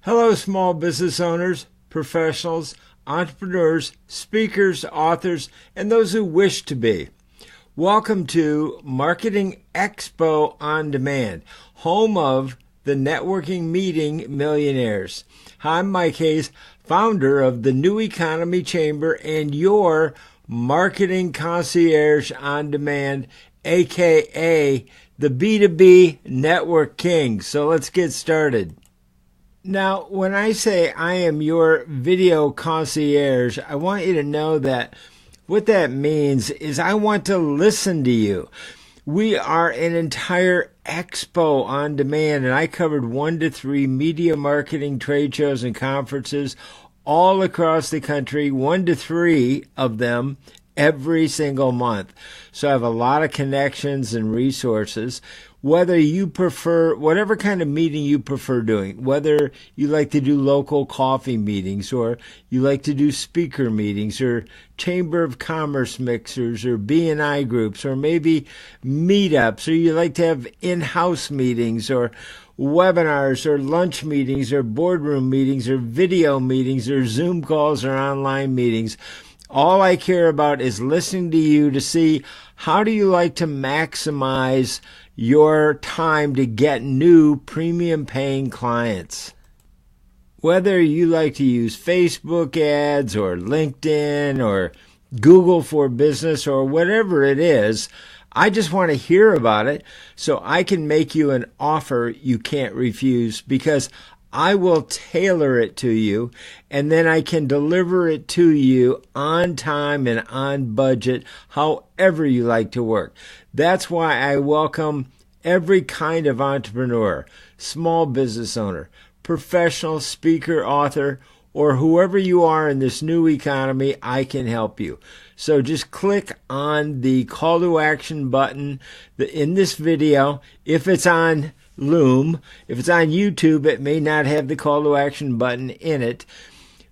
Hello, small business owners, professionals, entrepreneurs, speakers, authors, and those who wish to be. Welcome to Marketing Expo On Demand, home of the networking meeting millionaires. I'm Mike Hayes, founder of the New Economy Chamber and your Marketing Concierge On Demand, aka the B2B Network King. So let's get started. Now, when I say I am your video concierge, I want you to know that what that means is I want to listen to you. We are an entire expo on demand, and I covered 1 to 3 media marketing trade shows and conferences all across the country, 1 to 3 of them every single month. So I have a lot of connections and resources. Whether you prefer, whatever kind of meeting you prefer doing, whether you like to do local coffee meetings or you like to do speaker meetings or Chamber of Commerce mixers or B&I groups or maybe meetups, or you like to have in-house meetings or webinars or lunch meetings or boardroom meetings or video meetings or Zoom calls or online meetings. All I care about is listening to you to see how do you like to maximize your time to get new premium paying clients. Whether you like to use Facebook ads or LinkedIn or Google for Business or whatever it is, I just want to hear about it so I can make you an offer you can't refuse, because I will tailor it to you, and then I can deliver it to you on time and on budget, however you like to work. That's why I welcome every kind of entrepreneur, small business owner, professional, speaker, author, or whoever you are in this new economy. I can help you. So just click on the call to action button in this video. If it's on Loom, if it's on YouTube, it may not have the call to action button in it,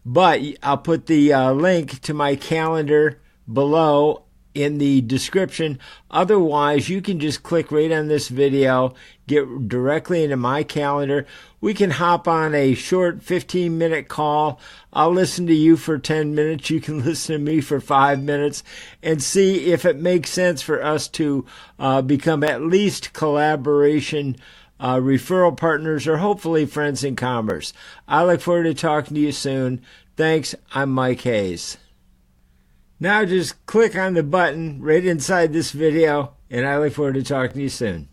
but I'll put the link to my calendar below in the description. Otherwise, you can just click right on this video, get directly into my calendar. We can hop on a short 15-minute call. I'll listen to you for 10 minutes. You can listen to me for 5 minutes and see if it makes sense for us to become at least collaboration referral partners, or hopefully friends in commerce. I look forward to talking to you soon. Thanks. I'm Mike Hayes. Now just click on the button right inside this video, and I look forward to talking to you soon.